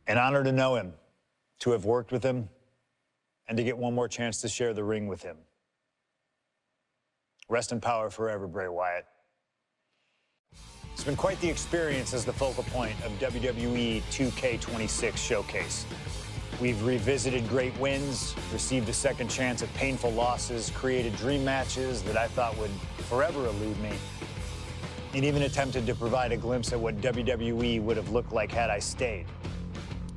An honor to know him, to have worked with him, and to get one more chance to share the ring with him. Rest in power forever, Bray Wyatt. It's been quite the experience as the focal point of WWE 2K26 Showcase. We've revisited great wins, received a second chance at painful losses, created dream matches that I thought would forever elude me, and even attempted to provide a glimpse at what WWE would have looked like had I stayed.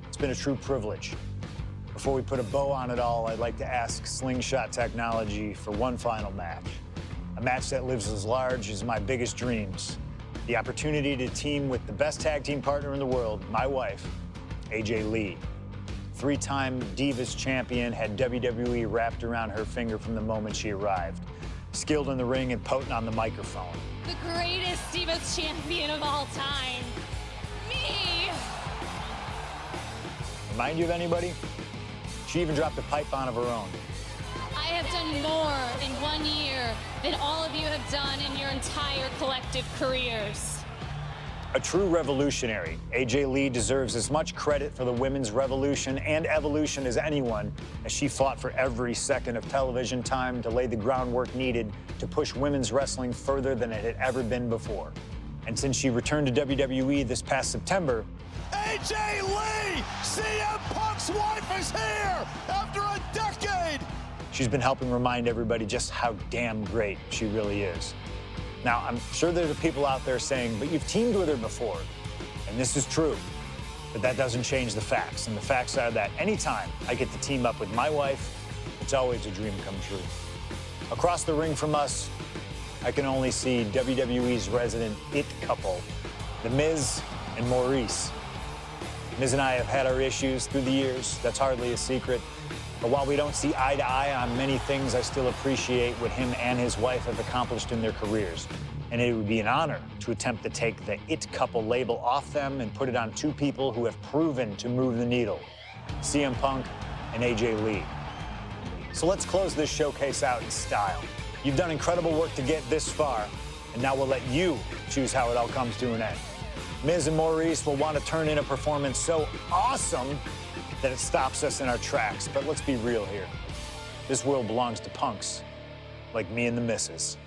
It's been a true privilege. Before we put a bow on it all, I'd like to ask Slingshot Technology for one final match. A match that lives as large as my biggest dreams. The opportunity to team with the best tag team partner in the world, my wife, AJ Lee. Three-time Divas champion, had WWE wrapped around her finger from the moment she arrived. Skilled in the ring and potent on the microphone. The greatest Divas champion of all time. Me! Remind you of anybody? She even dropped a pipe on of her own. I have done more in 1 year than all of you have done in your entire collective careers. A true revolutionary, AJ Lee deserves as much credit for the women's revolution and evolution as anyone, as she fought for every second of television time to lay the groundwork needed to push women's wrestling further than it had ever been before. And since she returned to WWE this past September, AJ Lee, CM Punk's wife, is here after a decade. She's been helping remind everybody just how damn great she really is. Now, I'm sure there are people out there saying, but you've teamed with her before. And this is true, but that doesn't change the facts. And the facts are that anytime I get to team up with my wife, it's always a dream come true. Across the ring from us, I can only see WWE's resident it couple, The Miz and Maryse. Miz and I have had our issues through the years. That's hardly a secret. But while we don't see eye to eye on many things, I still appreciate what him and his wife have accomplished in their careers. And it would be an honor to attempt to take the it couple label off them and put it on two people who have proven to move the needle, CM Punk and AJ Lee. So let's close this showcase out in style. You've done incredible work to get this far, and now we'll let you choose how it all comes to an end. Miz and Maryse will want to turn in a performance so awesome that it stops us in our tracks. But let's be real here. This world belongs to punks like me and the missus.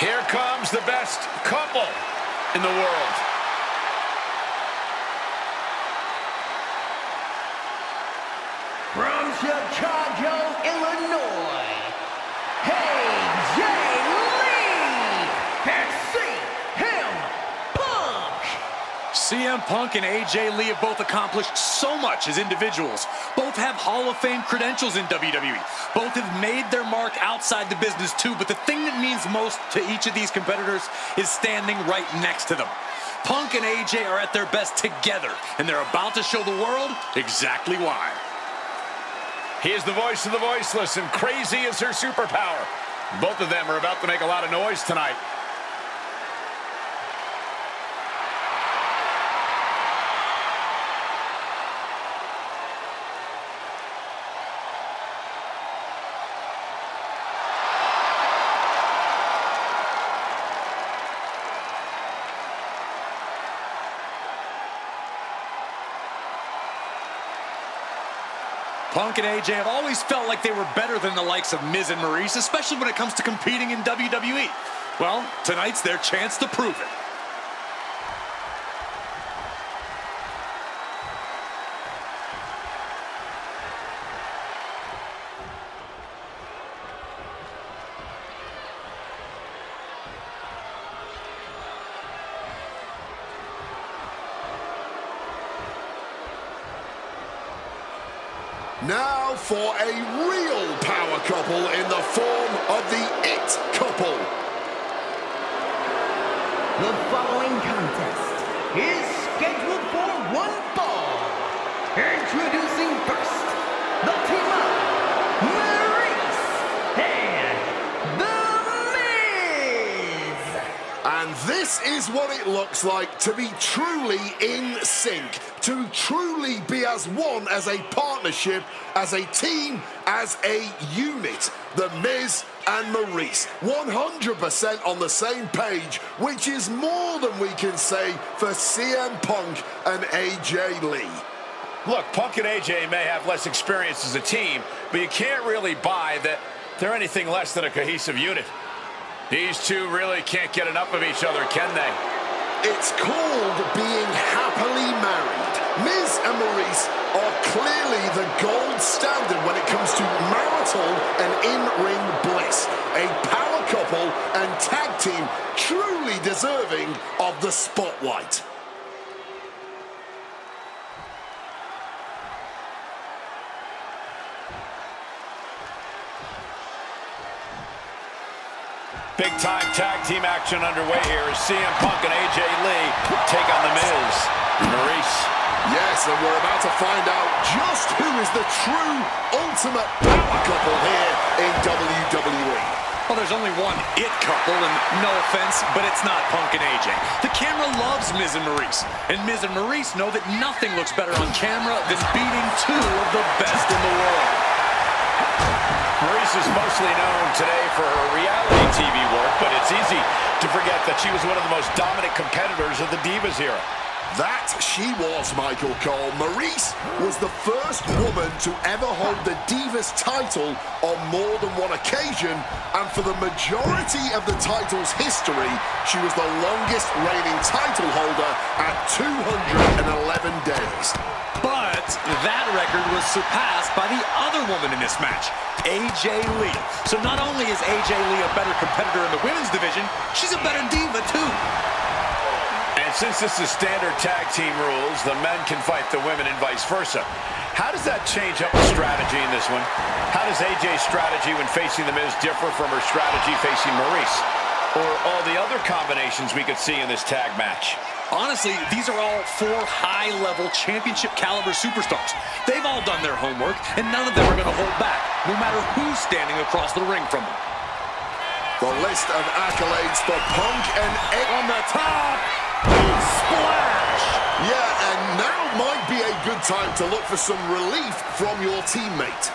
Here comes the best couple in the world. From Chicago, Illinois, AJ Lee and CM Punk. CM Punk and AJ Lee have both accomplished so much as individuals. Both have Hall of Fame credentials in WWE. Both have made their mark outside the business too, but the thing that means most to each of these competitors is standing right next to them. Punk and AJ are at their best together, and they're about to show the world exactly why. He is the voice of the voiceless, and crazy is her superpower. Both of them are about to make a lot of noise tonight. Punk and AJ have always felt like they were better than the likes of Miz and Maryse, especially when it comes to competing in WWE. Well, tonight's their chance to prove it. Now for a real power couple in the form of the It Couple. The following contest is scheduled for one fall. Introducing first, the team of Maryse and The Miz. And this is what it looks like to be truly in sync, to truly be as one, as a partnership, as a team, as a unit. The Miz and Maryse, 100% on the same page, which is more than we can say for CM Punk and AJ Lee. Look, Punk and AJ may have less experience as a team, but you can't really buy that they're anything less than a cohesive unit. These two really can't get enough of each other, can they? It's called being happily married. Miz and Maryse are clearly the gold standard when it comes to marital and in-ring bliss. A power couple and tag team truly deserving of the spotlight. Big-time tag team action underway here as CM Punk and AJ Lee take on The Miz. Maryse. Yes, and we're about to find out just who is the true ultimate power couple here in WWE. Well, there's only one It Couple, and no offense, but it's not Punk and AJ. The camera loves Miz and Maryse, and Miz and Maryse know that nothing looks better on camera than beating two of the best in the world. Maryse is mostly known today for her reality TV work, but it's easy to forget that she was one of the most dominant competitors of the Divas era. That she was, Michael Cole. Maryse was the first woman to ever hold the Divas title on more than one occasion, and for the majority of the title's history, she was the longest reigning title holder at 211 days. But that record was surpassed by the other woman in this match, AJ Lee. So not only is AJ Lee a better competitor in the women's division, she's a better diva too. And since this is standard tag team rules, the men can fight the women and vice versa. How does that change up the strategy in this one? How does AJ's strategy when facing The Miz differ from her strategy facing Maryse? Or all the other combinations we could see in this tag match? Honestly, these are all four high-level championship-caliber superstars. They've all done their homework, and none of them are going to hold back, no matter who's standing across the ring from them. The list of accolades for Punk and On the top, splash! Yeah, and now might be a good time to look for some relief from your teammate.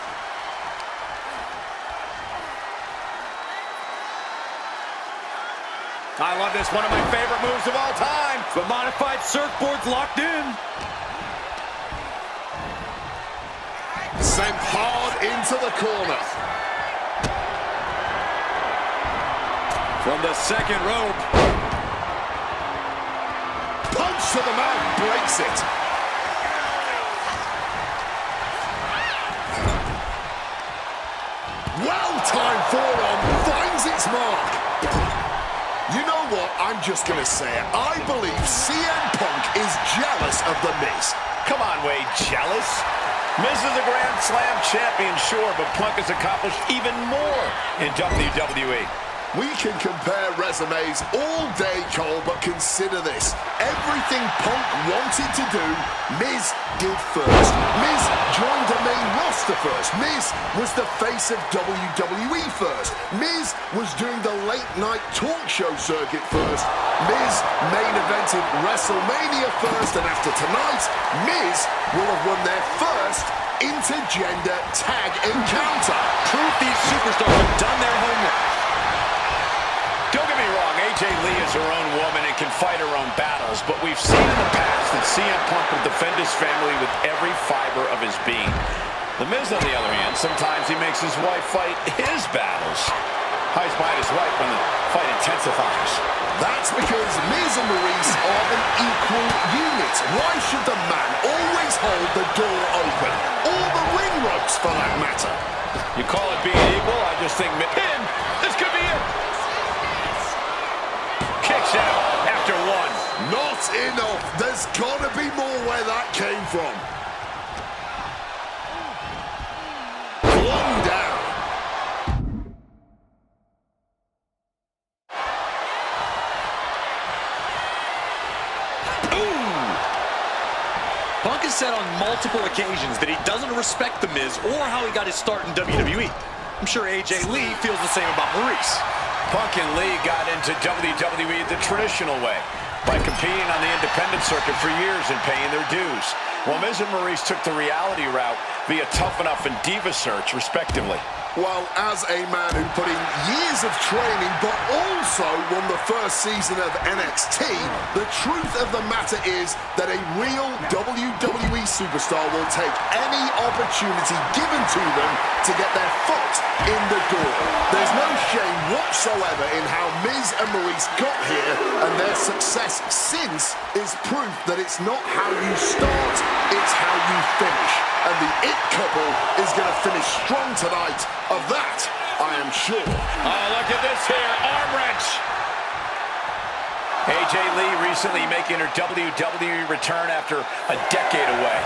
I love this, one of my favorite moves of all time. The modified surfboard's locked in. Sent hard into the corner. From the second rope. Punch to the mouth, breaks it. Well-timed forearm finds its mark. You know what? I'm just going to say it. I believe CM Punk is jealous of The Miz. Come on, Wade, jealous? Miz is a Grand Slam champion, sure, but Punk has accomplished even more in WWE. We can compare resumes all day, Cole, but consider this. Everything Punk wanted to do, Miz did first. Miz joined the main roster first. Miz was the face of WWE first. Miz was doing the late-night talk show circuit first. Miz main evented WrestleMania first, and after tonight, Miz will have won their first intergender tag encounter. Proof these superstars have done their homework. Don't get me wrong, AJ Lee is her own woman and can fight her own battles, but we've seen in the past that CM Punk will defend his family with every fiber of his being. The Miz, on the other hand, sometimes he makes his wife fight his battles. Hides behind his wife when the fight intensifies. That's because Miz and Maryse are an equal unit. Why should the man always hold the door open? Or the ring ropes, for that matter. You call it being equal? I just think pin. This could be it. Kicks out after one. Not enough. There's got to be more where that came from. Flung down. Punk has said on multiple occasions that he doesn't respect The Miz or how he got his start in WWE. I'm sure AJ Lee feels the same about Maryse. Punk and Lee got into WWE the traditional way, by competing on the independent circuit for years and paying their dues, while Miz and Maryse took the reality route via Tough Enough and Diva Search, respectively. Well, as a man who put in years of training but also won the first season of NXT, the truth of the matter is that a real WWE superstar will take any opportunity given to them to get their foot in the door. There's no shame whatsoever in how Miz and Maryse got here, and their success since is proof that it's not how you start, it's how you finish. And the It couple is going to finish strong tonight. Of that, I am sure. Oh, look at this here. Arm wrench. AJ Lee recently making her WWE return after a decade away.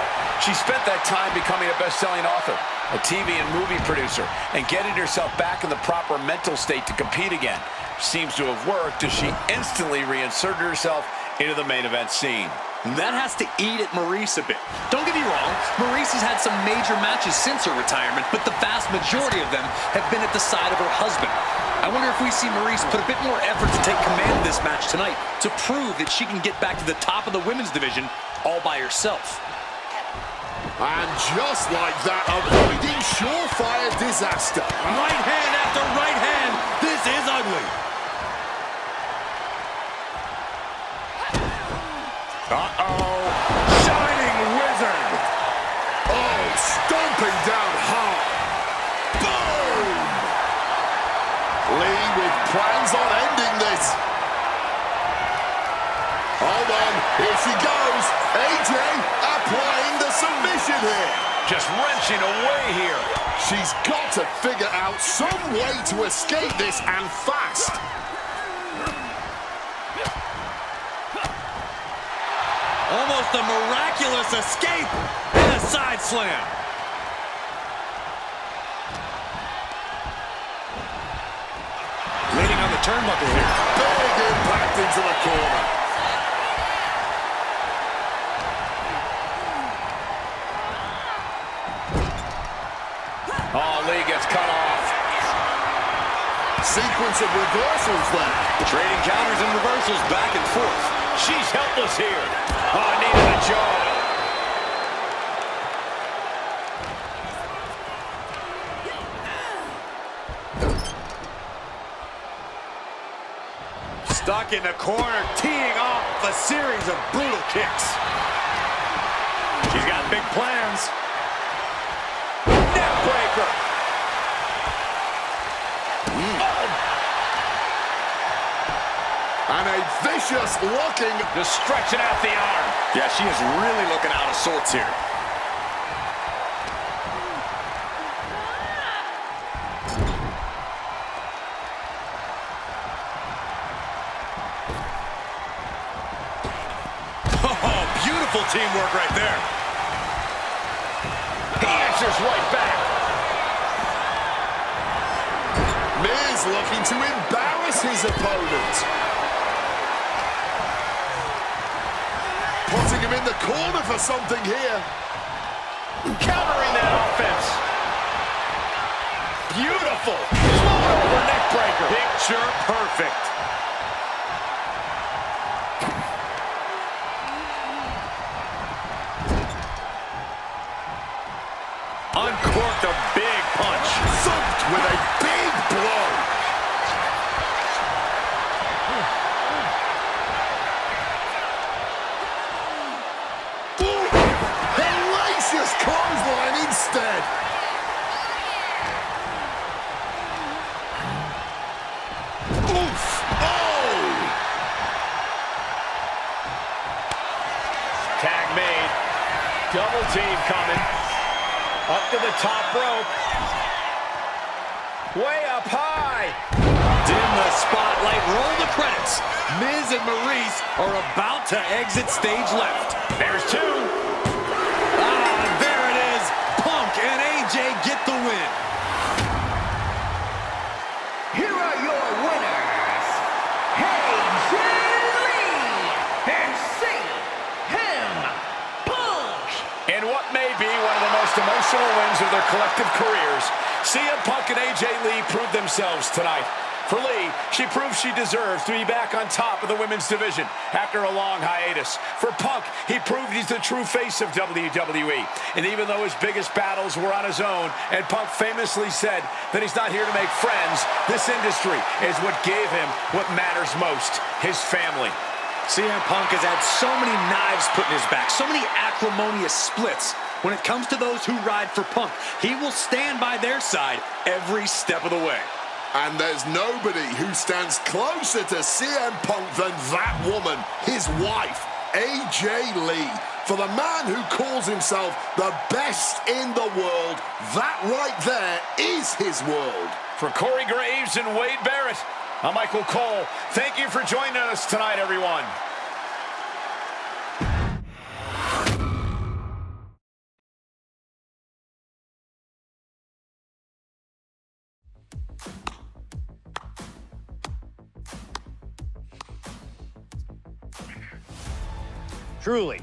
She spent that time becoming a best-selling author, a TV and movie producer, and getting herself back in the proper mental state to compete again. Seems to have worked as she instantly reinserted herself into the main event scene. That has to eat at Maryse a bit. Don't get me wrong, Maryse has had some major matches since her retirement, but the vast majority of them have been at the side of her husband. I wonder if we see Maryse put a bit more effort to take command of this match tonight to prove that she can get back to the top of the women's division all by herself. And just like that, avoiding surefire disaster. Right hand after right hand. This is ugly. Uh-oh. Shining Wizard. Oh, stomping down hard. Boom! Lee with plans on ending this. Hold on, here she goes. AJ applying the submission here. Just wrenching away here. She's got to figure out some way to escape this, and fast. Almost a miraculous escape and a side slam. Leaning on the turnbuckle here. Big impact into the corner. Oh, Lee gets cut off. Sequence of reversals there. Trading counters and reversals back and forth. She's helpless here. Oh, knee to the jaw. Stuck in the corner, teeing off a series of brutal kicks. She's got big plans. Neck breaker. And a vicious looking. Just stretching out the arm. Yeah, she is really looking out of sorts here. Oh, beautiful teamwork right there. He answers right back. Miz looking to embarrass his opponent. Putting him in the corner for something here. Countering that offense. Beautiful. Float over neck breaker. Picture perfect. Uncorked a big punch. Thumped with a big blow. Ooh, hellacious clothesline instead. Up to the top rope. Way up high. Dim the spotlight, roll the credits. Miz and Maryse are about to exit stage left. There's two. There it is. Punk and AJ get the win. Here are your winners, AJ and CM Punk. In what may be one of the most emotional wins of their collective careers, CM Punk and AJ Lee proved themselves tonight. For Lee, she proved she deserves to be back on top of the women's division after a long hiatus. For Punk, he proved he's the true face of WWE. And even though his biggest battles were on his own, and Punk famously said that he's not here to make friends, this industry is what gave him what matters most, his family. CM Punk has had so many knives put in his back, so many acrimonious splits. When it comes to those who ride for Punk, he will stand by their side every step of the way. And there's nobody who stands closer to CM Punk than that woman, his wife, AJ Lee. For the man who calls himself the best in the world, that right there is his world. For Corey Graves and Wade Barrett, I'm Michael Cole. Thank you for joining us tonight, everyone. Truly,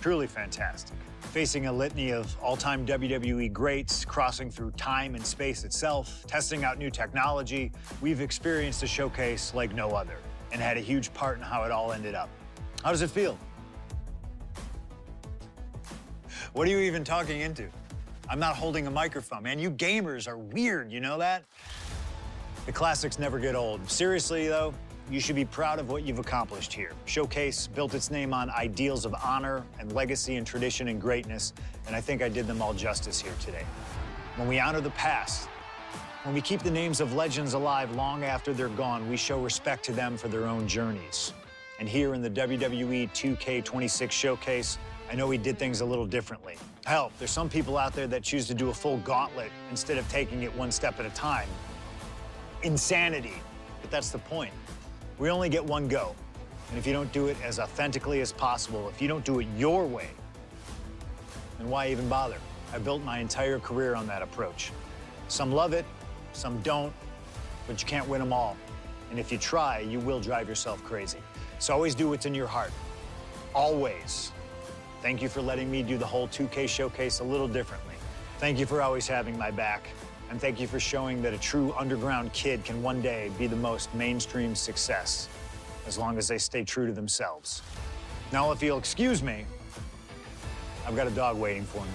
truly fantastic. Facing a litany of all-time WWE greats, crossing through time and space itself, testing out new technology, we've experienced a showcase like no other and had a huge part in how it all ended up. How does it feel? What are you even talking into? I'm not holding a microphone, man. You gamers are weird, you know that? The classics never get old. Seriously, though, you should be proud of what you've accomplished here. Showcase built its name on ideals of honor and legacy and tradition and greatness, and I think I did them all justice here today. When we honor the past, when we keep the names of legends alive long after they're gone, we show respect to them for their own journeys. And here in the WWE 2K26 Showcase, I know we did things a little differently. Hell, there's some people out there that choose to do a full gauntlet instead of taking it one step at a time. Insanity, but that's the point. We only get one go. And if you don't do it as authentically as possible, if you don't do it your way, then why even bother? I built my entire career on that approach. Some love it, some don't, but you can't win them all. And if you try, you will drive yourself crazy. So always do what's in your heart. Always. Thank you for letting me do the whole 2K Showcase a little differently. Thank you for always having my back. And thank you for showing that a true underground kid can one day be the most mainstream success, as long as they stay true to themselves. Now, if you'll excuse me, I've got a dog waiting for me.